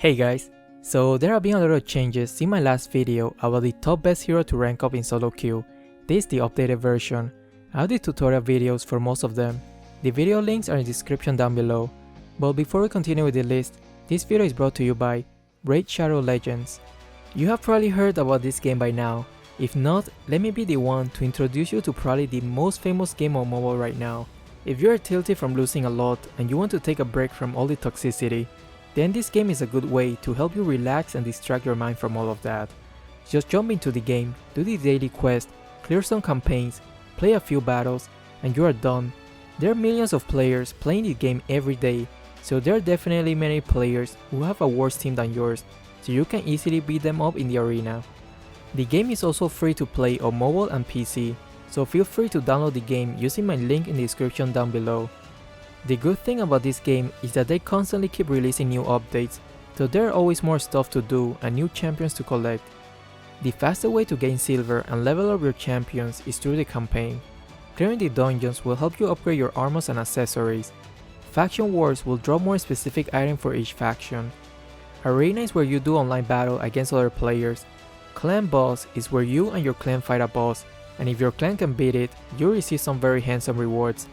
Hey guys, so there have been a lot of changes since my last video about the top best hero to rank up in solo queue. This is the updated version. I have the tutorial videos for most of them. The video links are in the description down below. But before we continue with the list, this video is brought to you by Raid Shadow Legends. You have probably heard about this game by now. If not, let me be the one to introduce you to probably the most famous game on mobile right now. If you are tilted from losing a lot and you want to take a break from all the toxicity, then this game is a good way to help you relax and distract your mind from all of that. Just jump into the game, do the daily quest, clear some campaigns, play a few battles, and you are done. There are millions of players playing the game every day, so there are definitely many players who have a worse team than yours, so you can easily beat them up in the arena. The game is also free to play on mobile and PC, so feel free to download the game using my link in the description down below. The good thing about this game is that they constantly keep releasing new updates, so there are always more stuff to do and new champions to collect. The fastest way to gain silver and level up your champions is through the campaign. Clearing the dungeons will help you upgrade your armors and accessories. Faction wars will drop more specific items for each faction. Arena is where you do online battle against other players. Clan boss is where you and your clan fight a boss, and if your clan can beat it, you receive some very handsome rewards.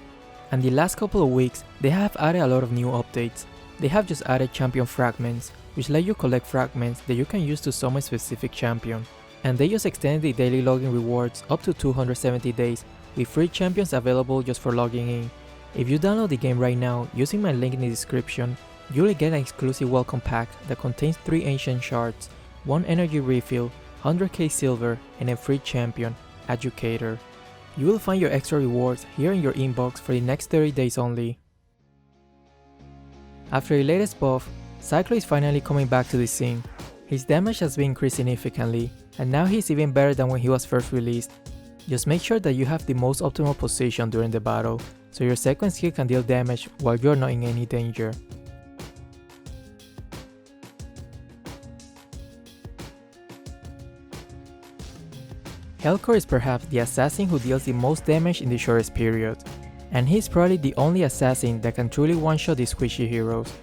And the last couple of weeks, they have added a lot of new updates. They have just added champion fragments, which let you collect fragments that you can use to summon a specific champion. And they just extended the daily login rewards up to 270 days, with free champions available just for logging in. If you download the game right now using my link in the description, you will get an exclusive welcome pack that contains 3 ancient shards, 1 energy refill, 100k silver, and a free champion, Educator. You will find your extra rewards here in your inbox for the next 30 days only. After the latest buff, Cyclops is finally coming back to the scene. His damage has been increased significantly, and now he's even better than when he was first released. Just make sure that you have the most optimal position during the battle, so your second skill can deal damage while you're not in any danger. Helcurt is perhaps the assassin who deals the most damage in the shortest period, and he's probably the only assassin that can truly one-shot the squishy heroes.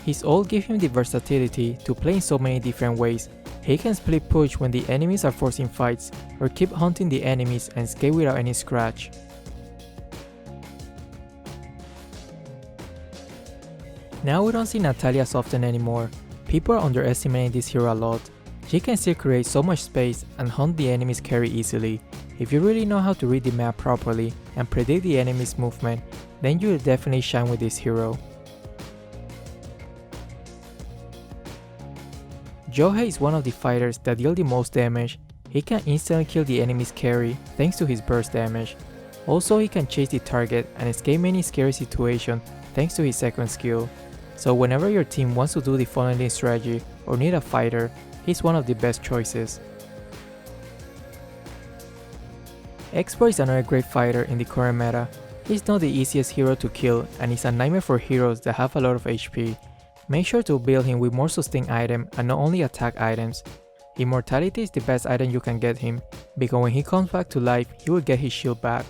His ult gives him the versatility to play in so many different ways. He can split push when the enemies are forcing fights, or keep hunting the enemies and escape without any scratch. Now we don't see Natalia as often anymore. People are underestimating this hero a lot. She can still create so much space and hunt the enemy's carry easily. If you really know how to read the map properly and predict the enemy's movement, then you will definitely shine with this hero. Jawhead is one of the fighters that deal the most damage. He can instantly kill the enemy's carry thanks to his burst damage. Also, he can chase the target and escape any scary situation thanks to his second skill. So whenever your team wants to do the funneling strategy or need a fighter, he's one of the best choices. X-borg is another great fighter in the current meta. He's not the easiest hero to kill and is a nightmare for heroes that have a lot of HP. Make sure to build him with more sustain item and not only attack items. Immortality is the best item you can get him, because when he comes back to life, he will get his shield back.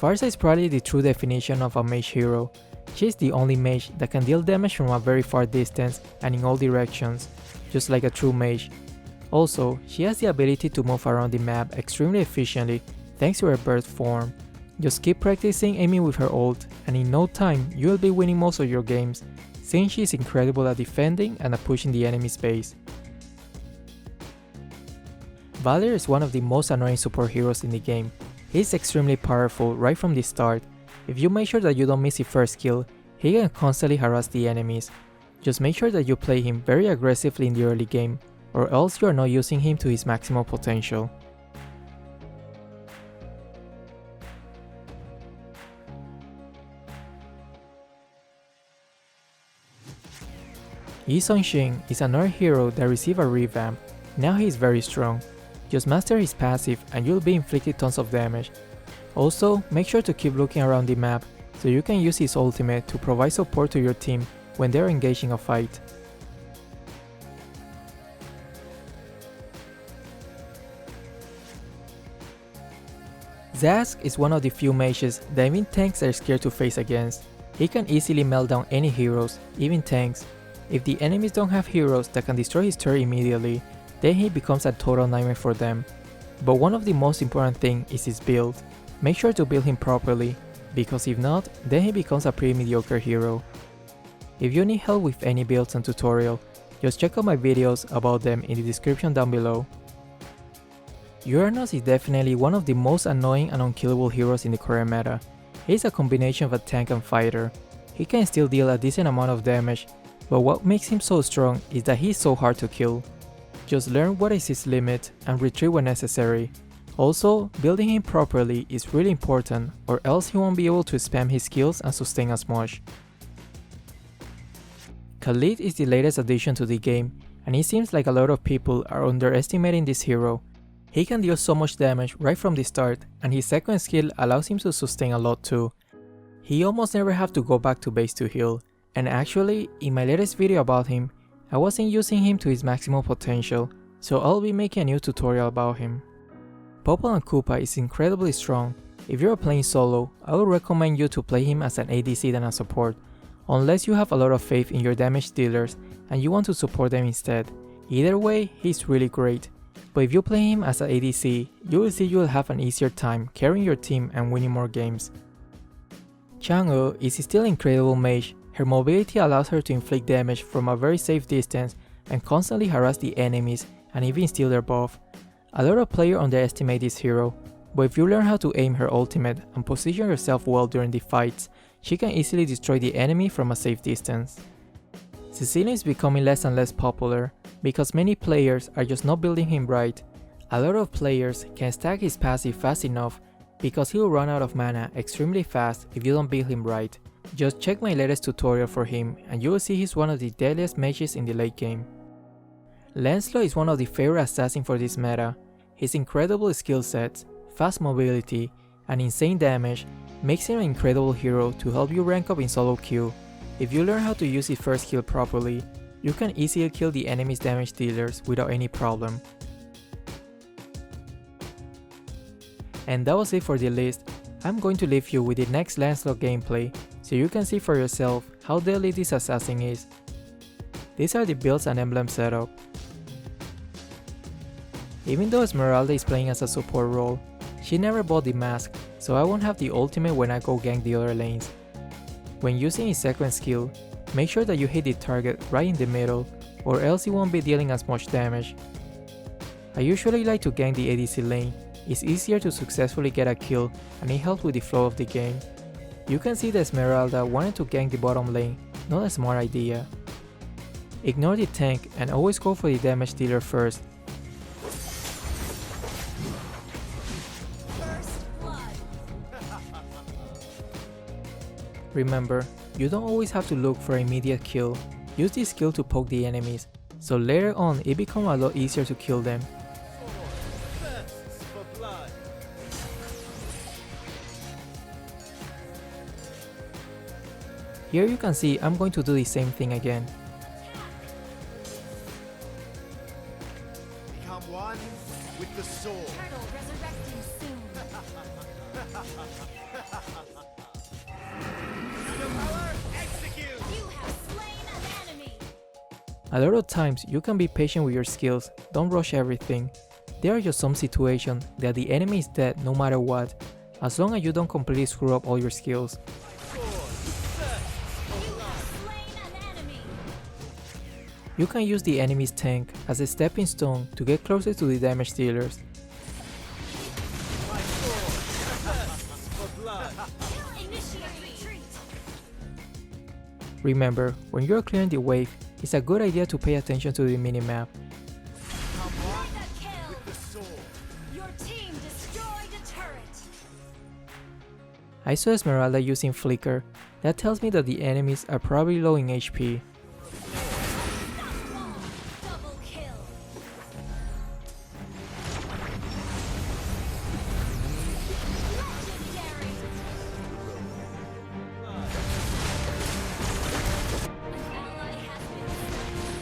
Farsa is probably the true definition of a mage hero. She is the only mage that can deal damage from a very far distance and in all directions, just like a true mage. Also, she has the ability to move around the map extremely efficiently thanks to her burst form. Just keep practicing aiming with her ult, and in no time you will be winning most of your games, since she is incredible at defending and at pushing the enemy's base. Valer is one of the most annoying support heroes in the game. He is extremely powerful right from the start. If you make sure that you don't miss the first kill, he can constantly harass the enemies. Just make sure that you play him very aggressively in the early game, or else you are not using him to his maximum potential. Sun-Shin is another hero that received a revamp. Now he is very strong. Just master his passive and you'll be inflicted tons of damage. Also, make sure to keep looking around the map so you can use his ultimate to provide support to your team when they are engaging a fight. Zhask is one of the few mages that even tanks are scared to face against. He can easily melt down any heroes, even tanks. If the enemies don't have heroes that can destroy his turret immediately, then he becomes a total nightmare for them. But one of the most important things is his build. Make sure to build him properly, because if not, then he becomes a pretty mediocre hero. If you need help with any builds and tutorial, just check out my videos about them in the description down below. Uranus is definitely one of the most annoying and unkillable heroes in the current meta. He is a combination of a tank and fighter. He can still deal a decent amount of damage, but what makes him so strong is that he is so hard to kill. Just learn what is his limit and retreat when necessary. Also, building him properly is really important, or else he won't be able to spam his skills and sustain as much. Khalid is the latest addition to the game, and it seems like a lot of people are underestimating this hero. He can deal so much damage right from the start, and his second skill allows him to sustain a lot too. He almost never have to go back to base to heal, and actually, in my latest video about him, I wasn't using him to his maximum potential, so I'll be making a new tutorial about him. Popol Kupa is incredibly strong. If you're playing solo, I would recommend you to play him as an ADC than a support, unless you have a lot of faith in your damage dealers and you want to support them instead. Either way, he's really great. But if you play him as an ADC, you will see you will have an easier time carrying your team and winning more games. Chango is still an incredible mage. Her mobility allows her to inflict damage from a very safe distance and constantly harass the enemies and even steal their buff. A lot of players underestimate this hero, but if you learn how to aim her ultimate and position yourself well during the fights, she can easily destroy the enemy from a safe distance. Cecilion is becoming less and less popular because many players are just not building him right. A lot of players can stack his passive fast enough because he will run out of mana extremely fast if you don't build him right. Just check my latest tutorial for him and you will see he's one of the deadliest mages in the late game. Lancelot is one of the favorite assassins for this meta. His incredible skill sets, fast mobility, and insane damage makes him an incredible hero to help you rank up in solo queue. If you learn how to use his first skill properly, you can easily kill the enemy's damage dealers without any problem. And that was it for the list. I'm going to leave you with the next Lancelot gameplay so you can see for yourself how deadly this assassin is. These are the builds and emblem setup. Even though Esmeralda is playing as a support role, she never bought the mask, so I won't have the ultimate when I go gank the other lanes. When using his second skill, make sure that you hit the target right in the middle, or else you won't be dealing as much damage. I usually like to gank the ADC lane. It's easier to successfully get a kill and it helps with the flow of the game. You can see that Esmeralda wanted to gank the bottom lane, not a smart idea. Ignore the tank and always go for the damage dealer first. Remember, you don't always have to look for an immediate kill. Use this skill to poke the enemies, so later on it becomes a lot easier to kill them. Here you can see I'm going to do the same thing again. Become one with the sword. Turtle resurrecting soon. Execute. You have slain an enemy. A lot of times you can be patient with your skills, don't rush everything. There are just some situations that the enemy is dead no matter what, as long as you don't completely screw up all your skills. You can use the enemy's tank as a stepping stone to get closer to the damage dealers. Remember, when you're clearing the wave, it's a good idea to pay attention to the minimap. Your team destroyed a turret. I saw Esmeralda using Flicker. That tells me that the enemies are probably low in HP. Double kill. Legendary. An ally has been slain.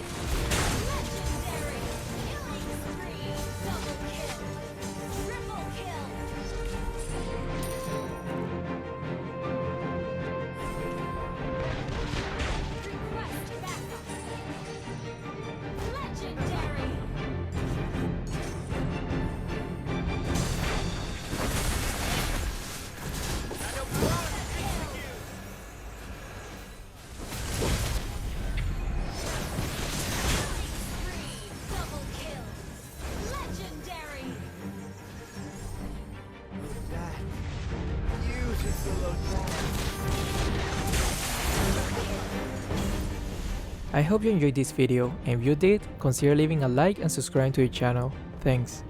Legendary. Killing spree. Double kill. Triple kill. Request I hope you enjoyed this video, and if you did, consider leaving a like and subscribing to the channel. Thanks.